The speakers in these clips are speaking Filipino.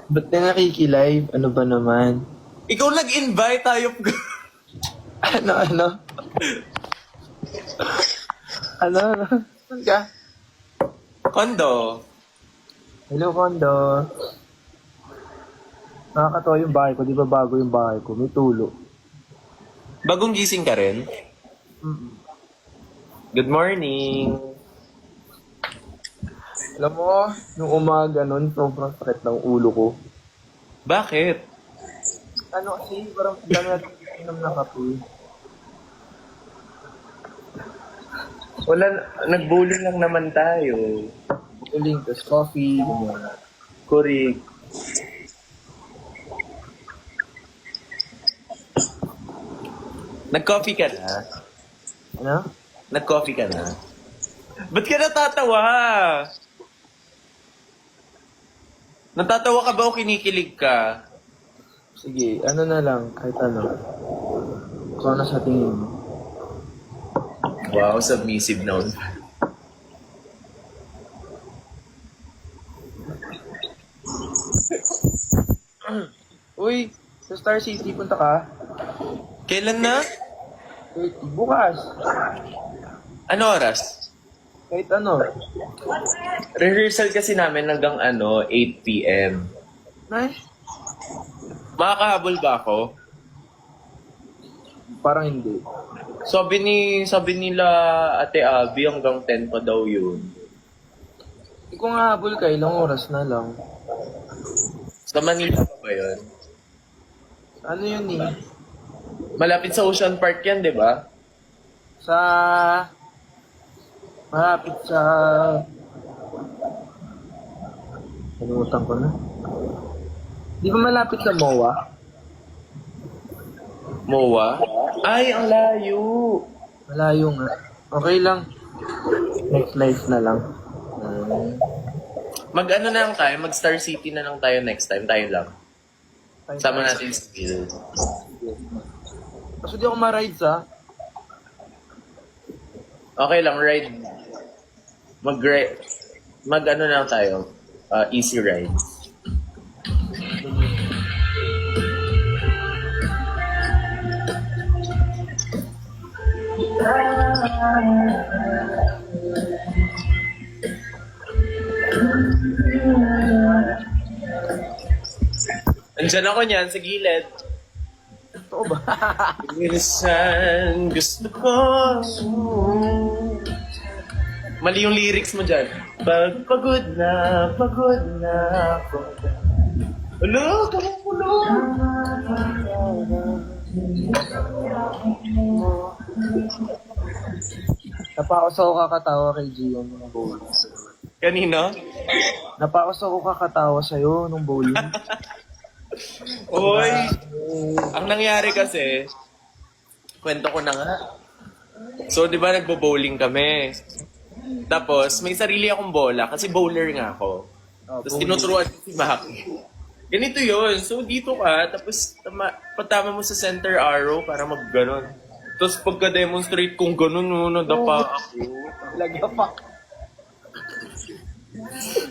Ba't ka nakikilive? Ano ba naman? Ikaw nag-invite tayo. Ano? Ano? Saan ka? Kondo. Hello, Kondo. Nakakatawa yung bahay ko. Di ba bago yung bahay ko? May tulo. Bagong gising ka rin? Good morning. Alam mo, nung umaga nun, sobrang sakit ng ulo ko. Bakit? Ano kasi, parang dami natin inom na kape. Wala, nag-bowling lang naman tayo. Uling, tas coffee, ganyan. Correct. Nag-coffee ka na? Ano? Nag-coffee ka na? Ba't ka natatawa? Natatawa ka ba o kinikilig ka? Sige, ano na lang, kahit ano. Kung ano sa tingin mo. Wow, submissive naman. Uy, sa Star City, punta ka? Kailan na? Wait, bukas. Ano oras? Kahit ano. Rehearsal kasi namin hanggang 8 p.m. Nice. Makakahabol ba ako? Parang hindi. Sabi nila Ate Abby hanggang 10 pa daw yun. Kung hahabol ka, ilang oras na lang. Sa Manila pa ba yun? Ano yun eh? Malapit sa Ocean Park yan, di ba? Sa... Malapit sa... Kalimutan ko na. Di ba malapit sa MOA? MOA? Ay, ang layo! Malayo nga. Okay lang. Next life na lang. Mag-ano na lang tayo, mag-Star City na lang tayo next time, tayo lang. Sama natin si Bill. Kaso di ako ma-rides ha. Okay lang, ride. Mag-ano na lang tayo, easy ride. Andiyan ako niyan, sa gilid. Totoo ba? Minsan gusto ko. Mali yung lyrics mo dyan. Pag pagod na ako. Ano? Kumukulo. Napakos ako kakatawa kay Gian nung bowling. Kanino? Napakos ako kakatawa sa'yo nung bowling. Oy! Ang nangyari kasi, kwento ko na nga. So, di ba nagbo-bowling kami? Tapos, may sarili akong bola kasi bowler nga ako. Tapos tinuturuan ko si Maki. Ganito yun. So, dito ka, tapos patama mo sa center arrow para mag-ganon. Tapos pagka-demonstrate kong ganon, nadapa ako. Lagapak.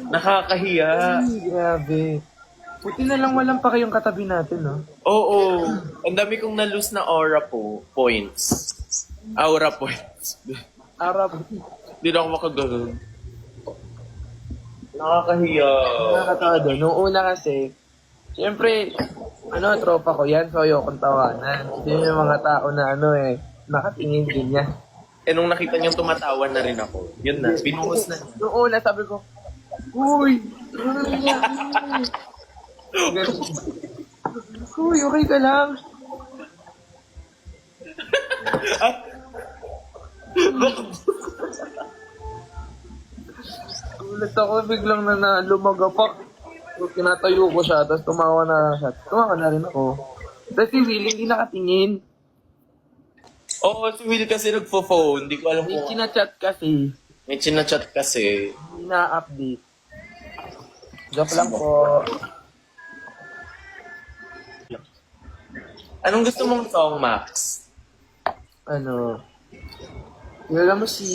Nakakahiya. Grabe. Buti na lang walang pa kayong katabi natin, no? Oo. Ang dami kong na-lose na points. Aura points. Arab. Hindi na ako makaganon. Nakakahiya. Nakakatawa doon. Nung una kasi, siyempre, tropa ko yan, so ayokong tawanan. Yun yung mga tao na nakatingin din niya. Eh, nung nakita niyang tumatawan na rin ako, yun na, binuhos na. Nung una, sabi ko, uy! Ano nangyari? Uy, okay ka lang? Ulit ako, biglang na lumagapak. So, kinatayo ko siya, tapos tumawa na siya. Tumawa na rin ako. Tapos si Will, hindi nakatingin. Oo, si Will kasi nagpo-phone. Hindi ko alam May kung... chinachat kasi. May chinachat kasi. Hindi na-update. Joke lang po. Anong gusto mong song, Max? Kilala mo si...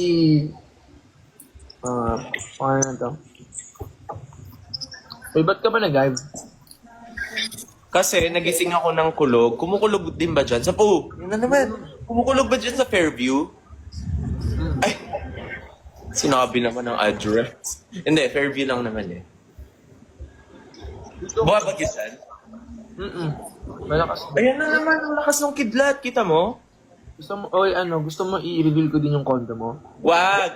ano na to? Uy, ba't ka ba nag-live? Kasi nagising ako ng kulog. Kumukulog din ba dyan? Yun na naman. Kumukulog ba dyan sa Fairview? Ay, sinabi naman ng address. Hindi, Fairview lang naman eh. Buwabagisan? Malakas. Ayan na naman, ang lakas ng kidlat. Kita mo? Gusto mo i-reveal ko din yung condo mo? Wag.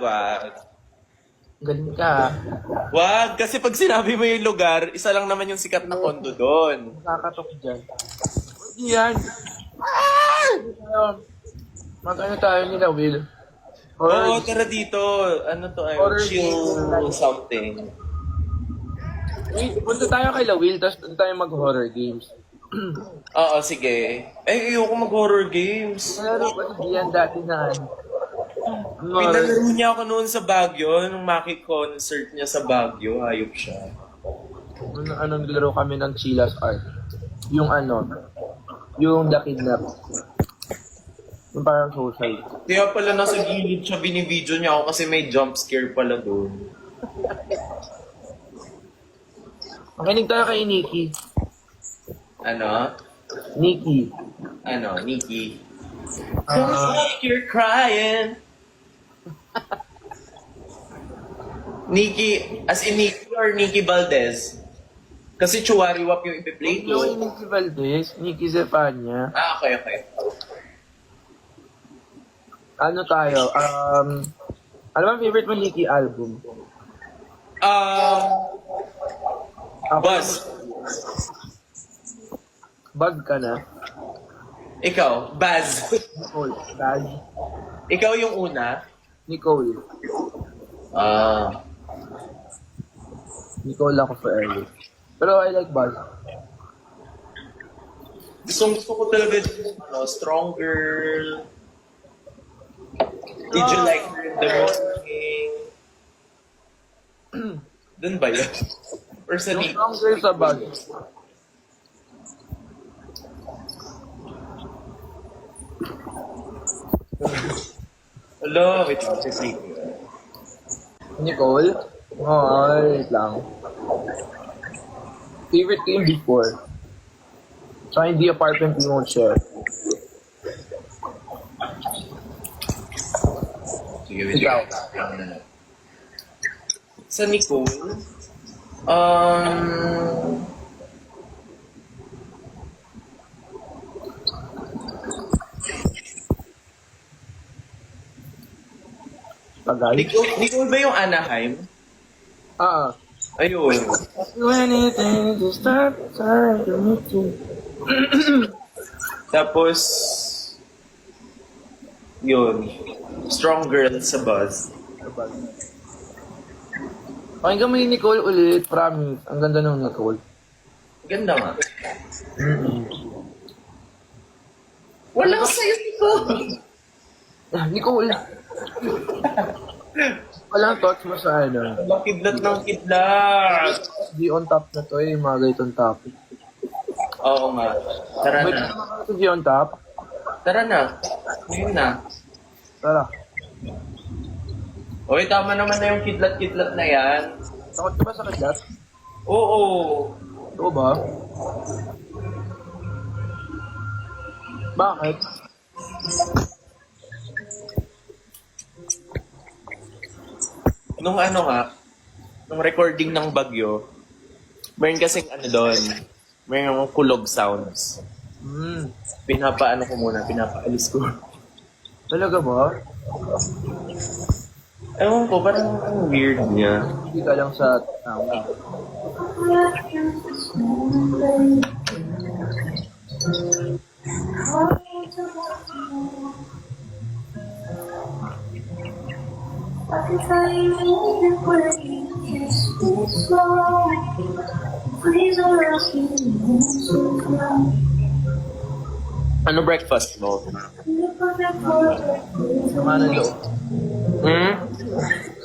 Galing ka. Wag, kasi pag sinabi mo yung lugar, isa lang naman yung sikat na kondo doon. Nakakatok dyan. Hindi yan. Mag-ano tayo nila, Will? Oo, tara dito. Ano to ay Horror chill something. Punta tayo kay La Will, tapos doon tayo mag-horror games. Oo, sige. Ayoko mag-horror games. Laro ko si Gian dati na ano. Pinalaro niya ako noon sa Baguio, nung Maki concert niya sa Baguio. Hayop siya. Naglaro kami ng Chilla's Art. Yung yung The Kidnap. Yung parang social. Kaya pala nasa gilid siya, binibidyo niya ako kasi may jump scare pala doon. Makinig tayo kay Nikki. Ano? Nikki. Nikki? Don't like you're crying. Nikki, as in Nikki or Nikki Valdez? Kasi Chuwariwap yung ipi-play Yung ko. Nikki Valdez, Nikki Zefania. Okay. Ano tayo? Ano ba ang favorite mo Nikki album? Buzz. Bug ka na. Ikaw, Baz. Nicole. Baz. Ikaw yung una? Nicole. Nicole ako forever. Pero I like Buzz. Gusto ko talaga Strong Girl. Did you like her in the morning? Doon ba yun? Or sa Yung Nikki? song girl sa Buzz. Hello, wait lang. Sige. Nicole? Wait lang. Favorite ko yung before. Tsaka hindi apartment we won't share. Sige, wait Ikaw. lang. Sa Nicole, Tagay? Nicole ba yung Anaheim? Ayun. When it is to start time to meet you. Tapos, yun. Strong Girl sa Buzz. Pakinggan mo yung Nicole ulit, promise. Ang ganda ng Nicole. Ganda nga. Wala ka sa'yo, Nicole. Nicole! Walang thoughts mo sa Kidlat ng kidlat. Di on top na to yung mga ganitong topic. Oo nga. Tara Wait, na. ano naman ito di on top? Tara na. Ngayon na. Tara. Oy, tama naman na yung kidlat-kidlat na yan. Takot ka ba sa kidlat? Oo. Oo ba? Bakit? Nung nung recording ng Bagyo, meron kasing doon, meron kulog sounds. Pinapaalis ko. Talaga ba? Ewan ko, parang ang weird niya. Hindi ka lang sa tama. I can tell you the way you kiss me slow. Please don't rush me so close. Ano breakfast mo? Sama ng loob.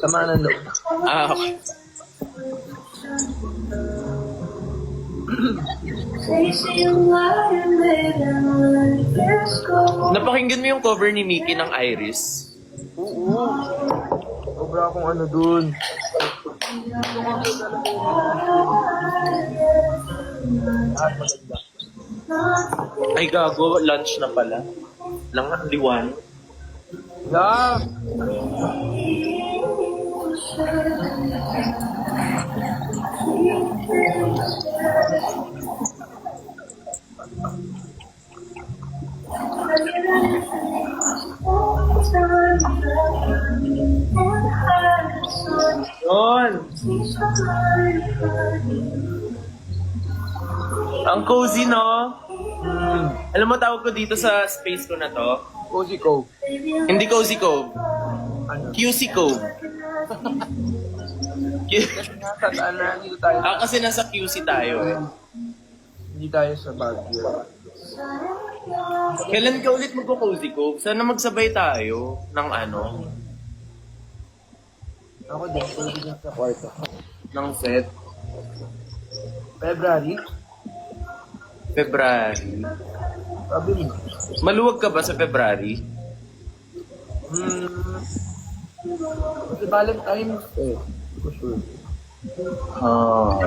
Sama ng loob. Okay. Napakinggan mo yung cover ni Mickey ng Iris? Oo. Sobra akong dun. At maganda. Ay, gago. Lunch na pala. Lang nga, liwan. Love! Yun! Ang cozy, no? Alam mo, tawag ko dito sa space ko na to? Cozy Cove. Hindi Cozy Cove. Ano? QC Cove. Nasa saan na, dito tayo. Kasi nasa QC tayo eh. Hindi tayo sa Baguio. Kailan ka ulit magko-Cozy Cove? Sana magsabay tayo ng ano, Ako din, cozy din sa kwarto. ng set. February? February. Sabi mo. Maluwag ka ba sa February? Kasi Valentine's eh. For sure. Oh.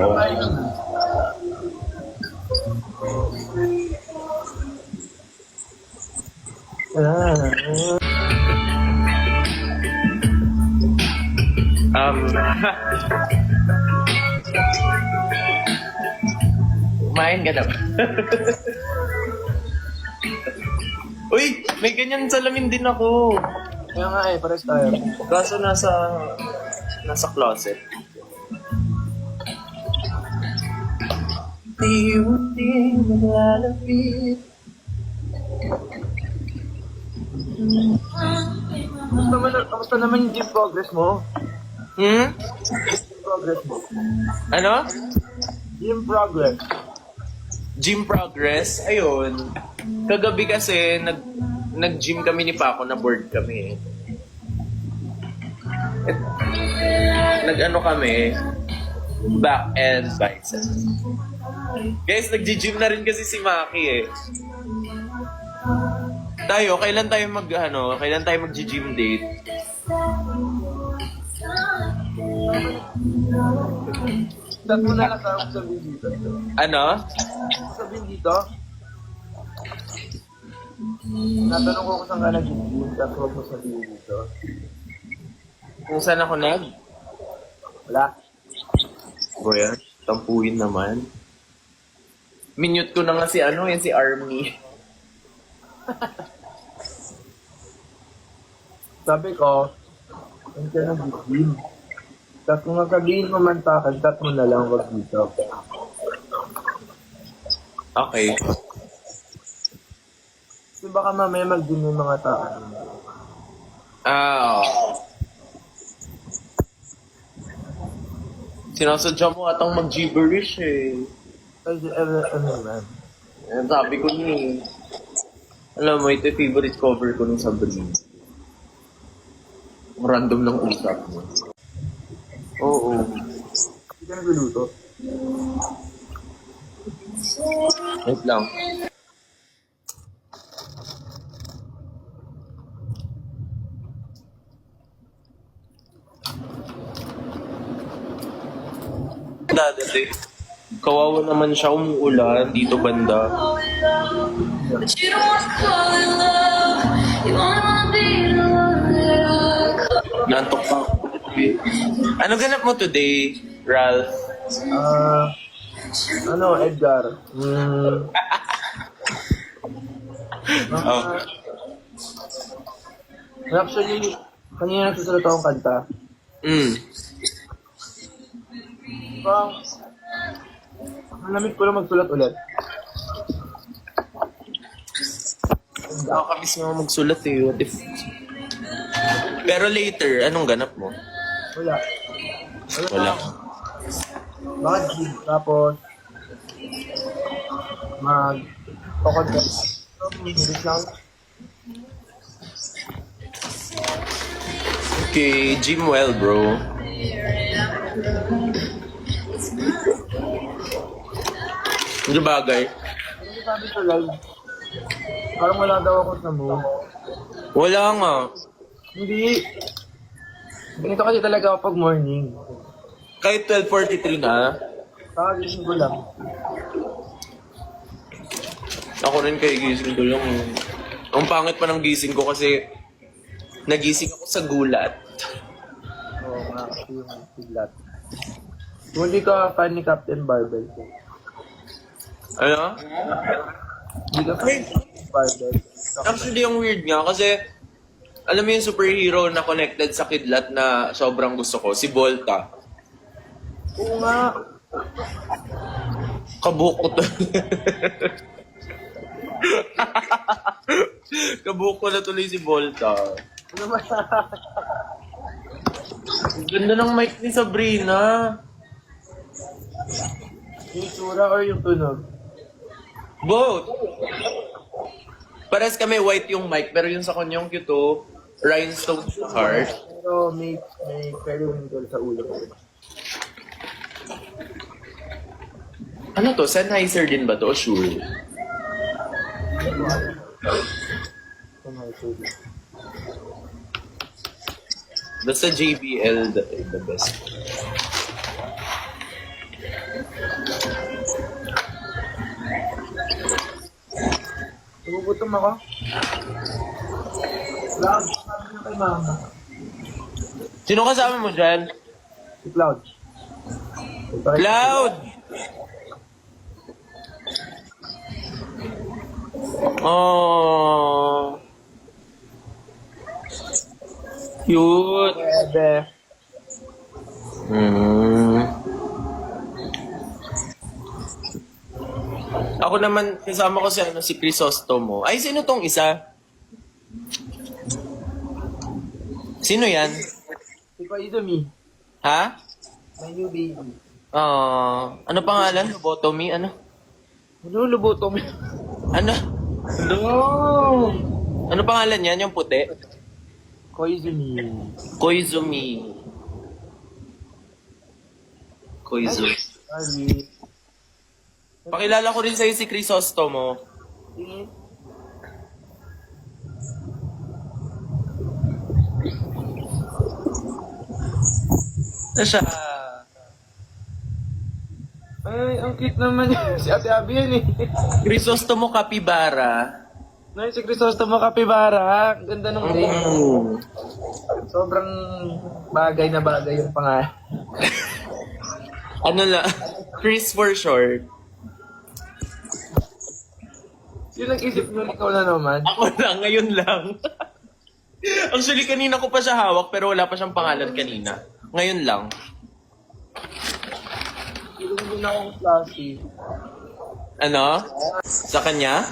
Kumain ka na ba? Uy, may ganyan salamin din ako. Kaya nga eh, pares tayo. Kaso nasa closet. Di maglalapit. Kamusta naman yung gym progress mo? Hmm? Gym progress mo? Ano? Gym progress. Gym progress? Ayun. Kagabi kasi, nag-gym kami ni Paco, na board kami. Nag-ano kami, back and biceps. Guys, nag-gym na rin kasi si Maki eh. Tayo, kailan tayo mag-gym date? Saan mo na lang ako sabihin dito? Ano? Sabihin dito? Natanong ko kung saan ka nag-gym, tapos huwag mo sabihin dito. Kung saan ako Wala. Boy, tampuin naman. Minute ko na nga si si Army. Sabi ko, hindi ka nag-gym. Tapos kung nagsabihin mo man sa akin, tat mo na lang wag dito. Okay. Kasi baka mamaya mag-gym yung mga tao. Sinasadya mo atang mag-gibberish eh. Kasi ano man. Yan, sabi ko ni. Alam mo, ito yung favorite cover ko nung Sabrina. Random lang usap mo. Oo. Hindi ka nagluluto. Wait lang. Dati, kawawa naman siya, umuulan dito banda. But you don't wanna call it love. You wanna be the one that I call. Nantok pa ako. Ano ganap mo today, Ralph? Edgar. Oh. Actually, kanina nagsusulat akong kanta. Parang, malamig ko lang magsulat ulit. Nakakamiss nga magsulat eh. What if... Pero later, anong ganap mo? Wala. Wala. Mag-gym, tapos mag-contest. English lang. Okay, gym well, bro. Hindi bagay. Ano sabi sa live? Parang wala daw ako sa mood. Wala nga. Hindi. Ganito kasi talaga ako pag morning. Kahit 12:43 na. Pakagising ko lang. Ako rin kay gising ko lang. Ang pangit pa ng gising ko kasi nagising ako sa gulat. Oo, nga kasi yung siglat. Kung hindi ka fan ni Captain Barbell. Ano? Hindi ka fan ni Captain Barbell. Actually, yung weird nga kasi alam mo yung superhero na connected sa kidlat na sobrang gusto ko? Si Volta. Oo nga. Kabuko to. Kabuko na tuloy si Volta. Ano ba? Ang ganda ng mic ni Sabrina. Yung itsura or yung tunog? Both. Pares kami white yung mic, pero yung sa kanyang cute oh. Rhinestone heart. Pero may periwinkle sa ulo ko. Ano to? Sennheiser din ba to? O sure. Basta JBL, the best. Nagugutom ako. Cloud, sabi niya kay mama. Sino kasama mo dyan? Si Cloud. Cloud! Oh. Cute. Bebe. Ako naman, kasama ko si Crisostomo. Ay, sino tong isa? Sino yan? Si Koizumi. Ha? My new baby. Ano pangalan? Lobotomy? Ano? Ano lubutom? Ano? No! Ano pangalan yan? Yung puti? Koizumi. Koizumi. Koizumi. Sorry. Pakilala ko rin sa'yo si Crisostomo. Sige. Ito siya. Ay, ang cute naman yun. Si Ate Abby yan eh. Crisostomo Capybara. Nay, si Crisostomo Capybara. Ang ganda ng name. Sobrang bagay na bagay yung pangalan. Ano lang? Chris for short. Yun ang isip nyo, ikaw na naman. Ako lang, ngayon lang. Actually, kanina ko pa siya hawak pero wala pa siyang pangalan kanina. Ngayon lang. Hindi din akong flashy. Ano? Sa kanya?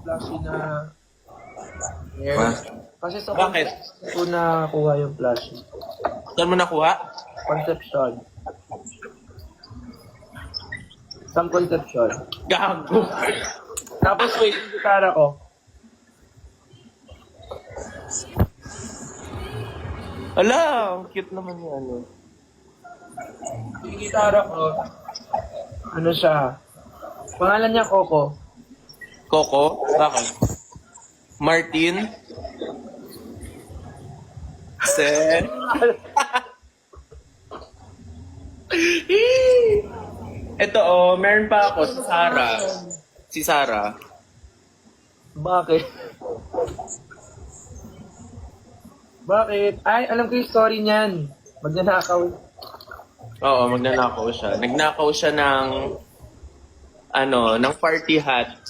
Flashy na... hair. Huh? Kasi sa Bakit? ko nakuha yung flashy. Saan mo nakuha? Conception. Isang conception. Gago. Tapos wait, yung gitara ko. Ala, ang cute naman yung ano. Yung gitara ko, ano siya? Pangalan niya Coco. Coco? Bakit? Martin? Sen? Ito meron pa ako, si Sarah. Si Sarah. Bakit? Bakit? Ay, alam ko yung story niyan. Magnanakaw. Oo, magnanakaw siya. Nagnakaw siya ng ng party hat.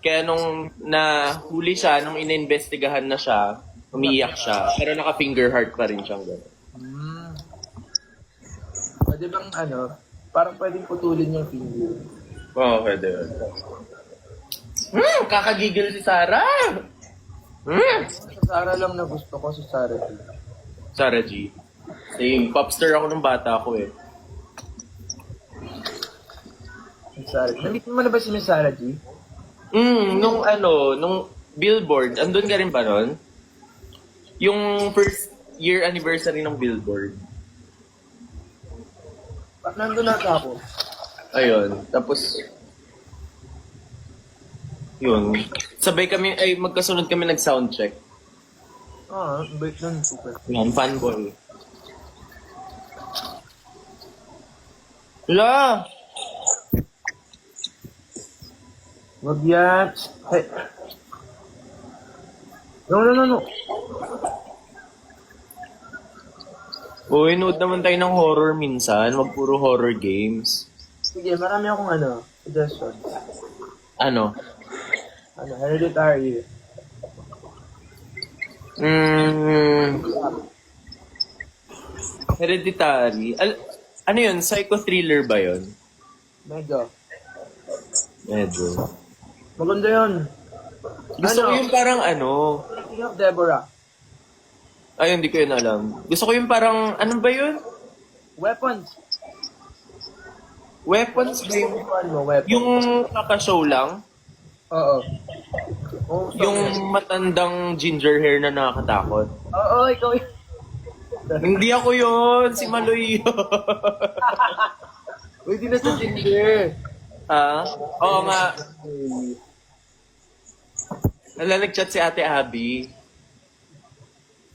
Kaya nung nahuli siya, nung ina-investigahan na siya, umiiyak siya. Pero naka-finger heart pa rin siyang gano'n. Pwede bang parang pwedeng putulin yung finger. Oo, pwede yun. Kakagigil si Sarah! Sa Sarah lang na gusto ko, si Sarah G. Sarah G. Same. Popstar ako nung bata ako eh. Si Sarah G. Nandito mo na ba si Miss Sarah G? Nung Billboard, andun ka rin ba nun? Yung first year anniversary ng Billboard. Nandun na ako. Ayun. Tapos, yun. Sabay kami, magkasunod kami nag-soundcheck. Bait nun, super. Yan, fanboy. La! Wag yan. Hey. No. Uy, nood naman tayo ng horror minsan. Wag puro horror games. Sige, marami akong suggestion. Ano? Hereditary. Hereditary. Ano yun? Psycho-thriller ba yun? Medyo. Medyo. Maganda yun. Gusto ko yung parang King of Deborah. Ay, hindi ko yun alam. Gusto ko yung parang, ano ba yun? Weapons. Weapons ba yung... Weapons. Yung kaka-show lang? Oo. Yung matandang ginger hair na nakakatakot? Oo, ikaw yun. Hindi ako yun! Si Maloy yun! Uy, di na sa ginger. Ha? Oo nga. Nagchat si Ate Abby.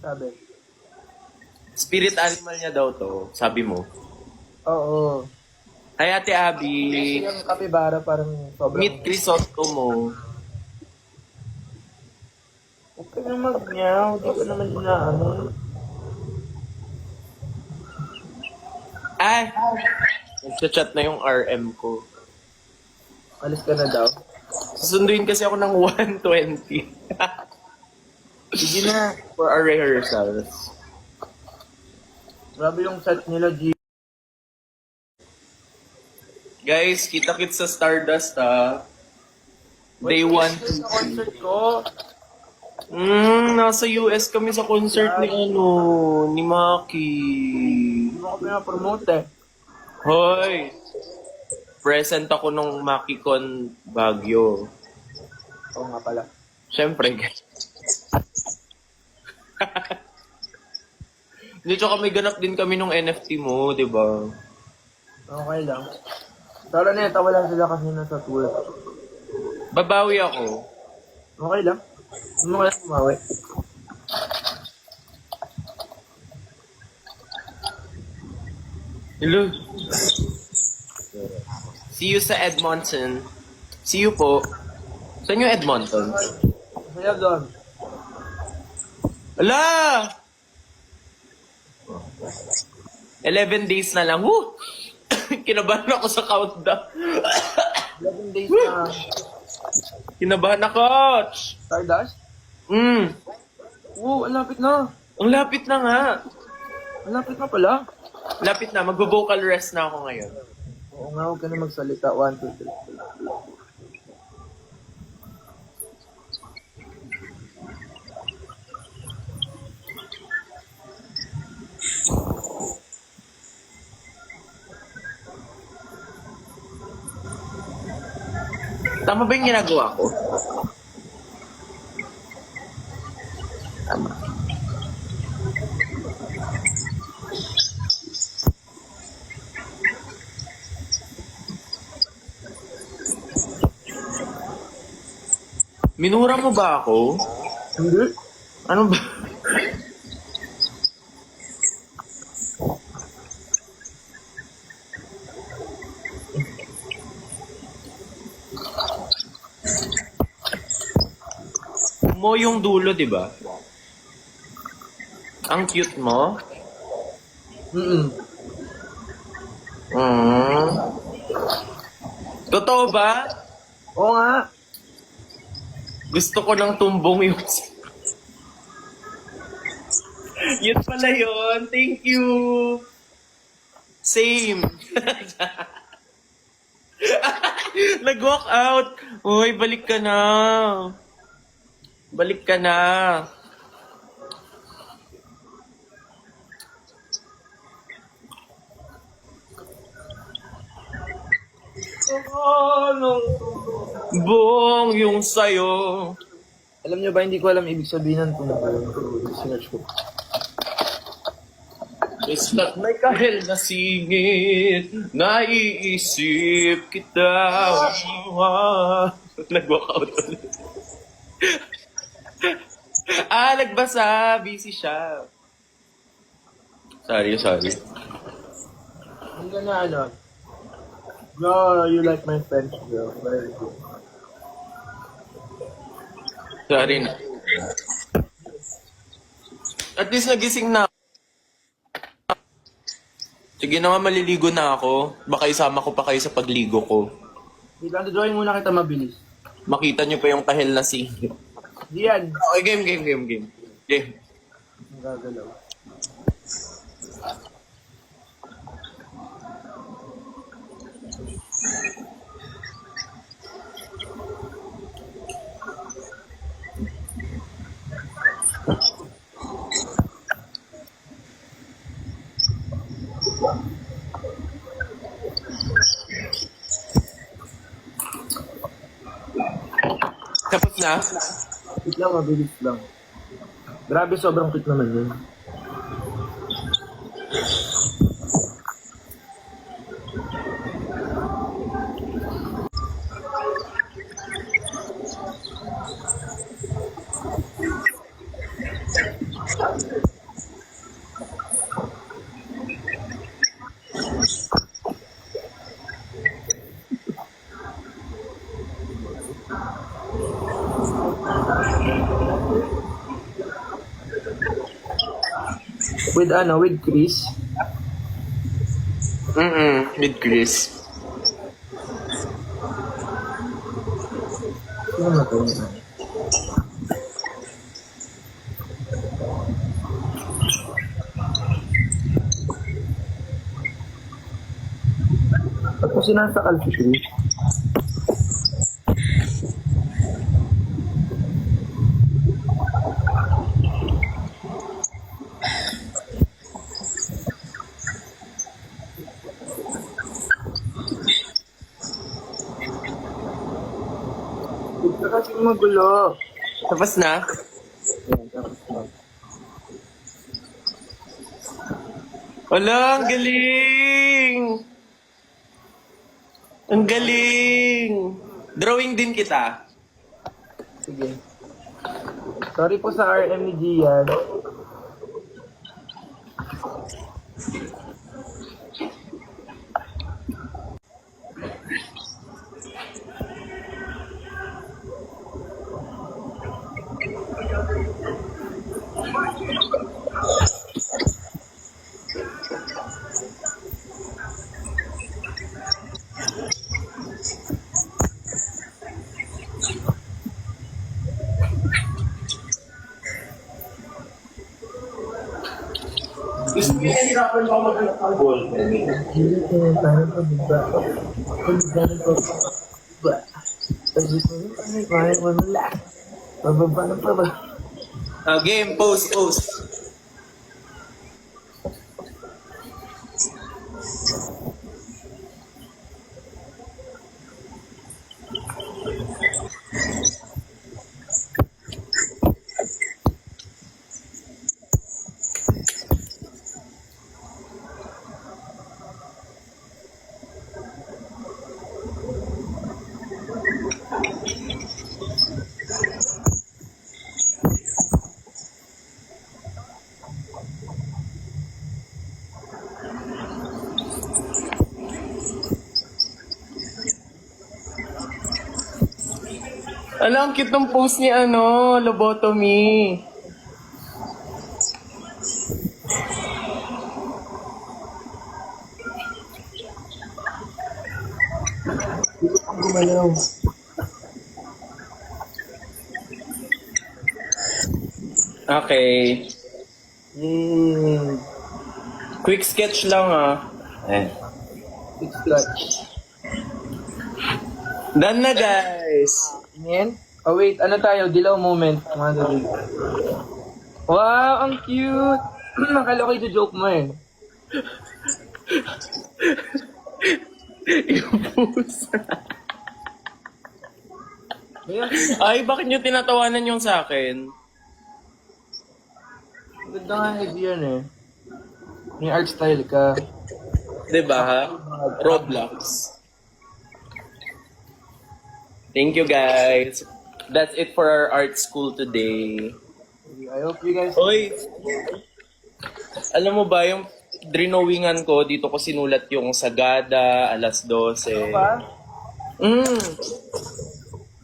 Sabi. Spirit animal niya daw to, sabi mo. Oo. Ay, Ate Abby, Yung kapibara parang sobrang... meet Crisostomo. Huwag ka na mag-meow. Di ko naman inaano. Ay! Nagchat na yung RM ko. Alis ka na daw. Susunduin kasi ako ng 1:20. Sige na. For our rehearsals. Grabe yung set nila, G. Guys, kita-kits sa Stardust Day 1. Sa concert ko. Nasa US kami sa concert ni Maki. Hindi mo ko pinapromote eh. Hoy! Present ako nung MakiCon Baguio. Oo nga pala. Siyempre, guys. Dito kami ganap din kami nung NFT mo, di ba? Okay lang. Pero neta, wala sila kasi nasa tour. Babawi ako. Okay lang. Hindi mo kaya sumawi. Hello. See you sa Edmonton. See you po. Saan yung Edmonton? Kaya doon. Ala! 11 days na lang. Woo! Kinabahan ako sa countdown. 11 days na Kinabahan ako. Stardust. Oo, ang lapit na. Ang lapit na nga. Ang lapit na pala. Lapit na. Magvo-vocal rest na ako ngayon. Oo nga, huwag ka na magsalita. 1, 2, 3. Tama ba yung ginagawa ko? Tama. Minura mo ba ako? Hindi. Ano ba? Mo yung dulo, di ba? Ang cute mo. Mm-mm. Totoo ba? Oo nga. Gusto ko ng tumbong yung... Yun pala yun. Thank you. Same. Nag-walk out. Uy, balik ka na. Balik ka na. Buong yung sayo. Alam niyo ba, hindi ko alam ibig sabihin ng tumbong. Search ko. Basta't may kahel na singit, naiisip kita. Nag-walk out ulit. Nagbasa. Busy siya. Sorry. Hindi ka na ano. Bro, you like my French girl. Very good. Sorry na. At least nagising na. Sige na nga, maliligo na ako. Baka isama ko pa kayo sa pagligo ko. Wait lang, drawing muna kita mabilis. Makita nyo pa yung tahil na singit. Diyan. Okay, game. Game. Ang gagalaw. Tapos na? Quick lang, mabilis lang. Grabe, sobrang quick naman yun. With Chris. With Chris. Sino na to? Ba't mo sinasakal si Chris? Huwag ka kasing magulo. Tapos na? Ayan, tapos na. Wala, ang galing! Ang galing! Drawing din kita. Sige. Sorry po sa RM ni Gian. Gusto mo nahihirapan ako maghanap ng ball. Hindi ko parang pababa. Pababa ko. Ba? Sabi ko, parang wala. Pababa na pababa. Game, post. Alam, cute ng post ni lobotomy. Hindi ko gumalaw. Okay. Yay! Quick sketch lang It's clutch. Done na, guys. Ngayon? Oh wait, ano tayo? Dilaw moment. Wow, ang cute! Nakala ko ito-joke mo eh. Yung post. Ayan, Ay, bakit nyo tinatawanan yung sa akin? ganda nga idea yan eh. May art style ka. Diba, ha? Roblox. Thank you, guys. That's it for our art school today. I hope you guys... Hoy! Alam mo ba, yung drawingan ko, dito ko sinulat yung Sagada, alas 12. Ano ba?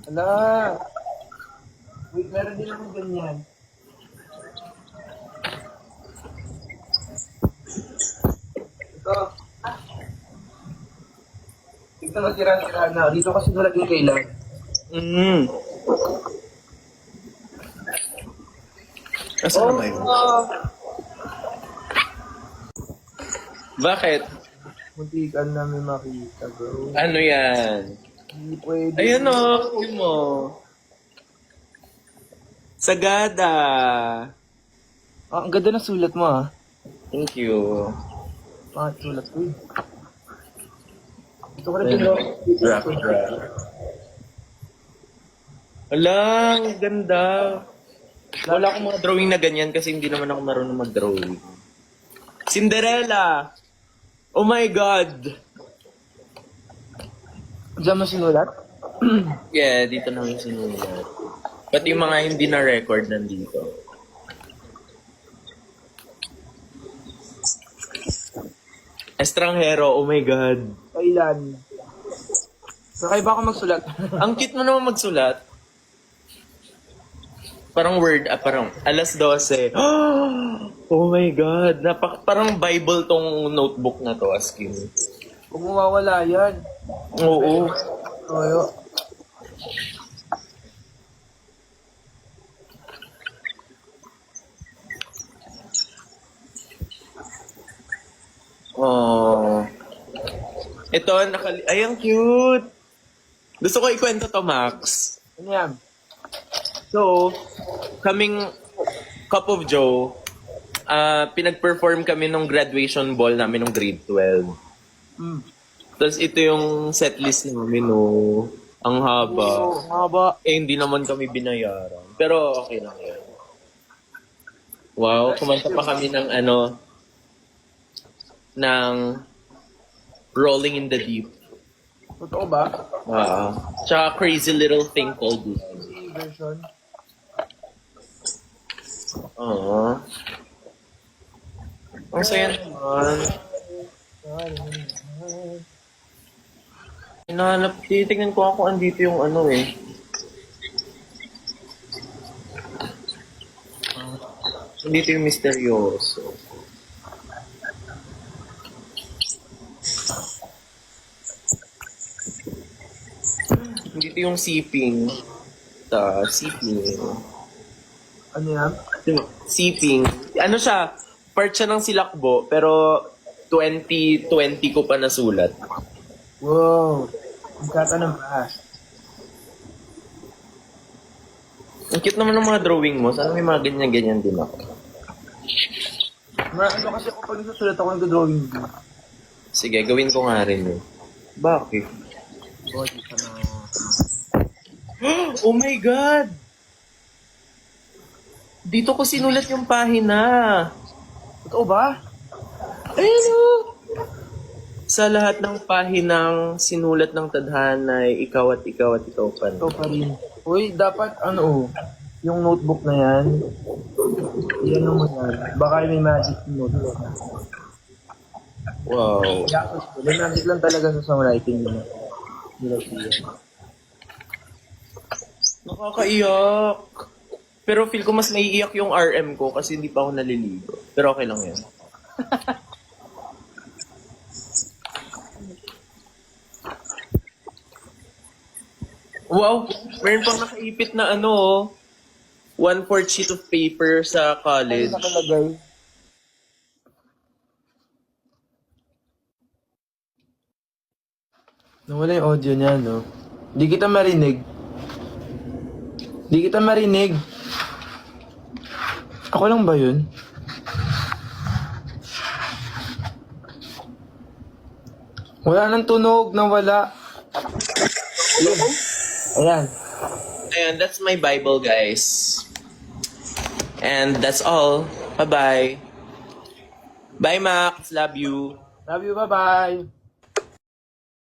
Ala. Wait, meron din akong ganyan. Ito. Ito natira-tira na. Dito kasi nalagay kailan. Mm. Asa naman yun? Bakit? Muntikan namin makita, bro. Ano yan? Hindi pwede. Ayan o, kunin mo. Sagada. Ah, ang ganda ng sulat mo, ah. Thank you. Pangit sulat ko, eh. Ito ko rin pinro. Drop. Alang, ganda. Wala akong mga drawing na ganyan kasi hindi naman ako marunong mag-drawing. Cinderella! Oh my God! Diyan mo sinulat? Yeah, dito na yung sinulat. Pati yung mga hindi na record nandito. Estranghero, oh my God. Kailan? Kakaiba ako magsulat. Ang cute mo naman magsulat. Parang word, parang alas 12. Oh my God. Parang Bible tong notebook na to, Askin. Huwag mawawala yan. Oo. Oyo. Oh. Ito, ay, ang cute. Gusto ko ikwento to, Max. Ano yan? So, kaming Cup of Joe, pinag-perform kami nung graduation ball namin nung grade 12. Hmm. Tapos ito yung setlist namin, no. Ang haba. Oo, ang haba. Hindi naman kami binayaran. Pero okay lang yan. Wow, kumanta pa kami ng ng Rolling in the Deep. Totoo ba? Tsaka Crazy Little Thing Called Love. Si version. Oo. Ang saya naman. Hinahanap, titignan ko ako andito yung Andito yung misteryoso. Andito yung siping. Siping. Ano yan? Siping. Ano siya? Part siya ng silakbo, pero 2020 ko pa nasulat. Wow. Ang kata ng bahas. Ang cute naman ng mga drawing mo. Sana may mga ganyan-ganyan din ako. Ano kasi ako pag nasusulat ako nag-drawing din. Sige, gawin ko nga rin yun. Bakit? Body ka na. Oh my God! Dito ko sinulat yung pahina. Totoo ba? Ayun o! Sa lahat ng pahinang sinulat ng tadhana ay ikaw at ikaw at ikaw pa. Ito pa rin. Uy, dapat yung notebook na yan. Yan mo yan. Baka may magic notebook. Wow. May magic lang talaga sa songwriting nila. Nakakaiyak. Pero feel ko mas naiiyak yung RM ko kasi hindi pa ako naliligo. Pero okay lang yan. Wow! Meron pang nakaipit na 1/4 sheet of paper sa college. Ano nakalagay? Nawala yung audio niya, no? Di kita marinig. Di kita marinig. Ako lang ba yun? Wala nang tunog, nawala. Yun. Ayan. Ayan, that's my Bible, guys. And that's all. Bye-bye. Bye, Max. Love you. Love you, bye-bye.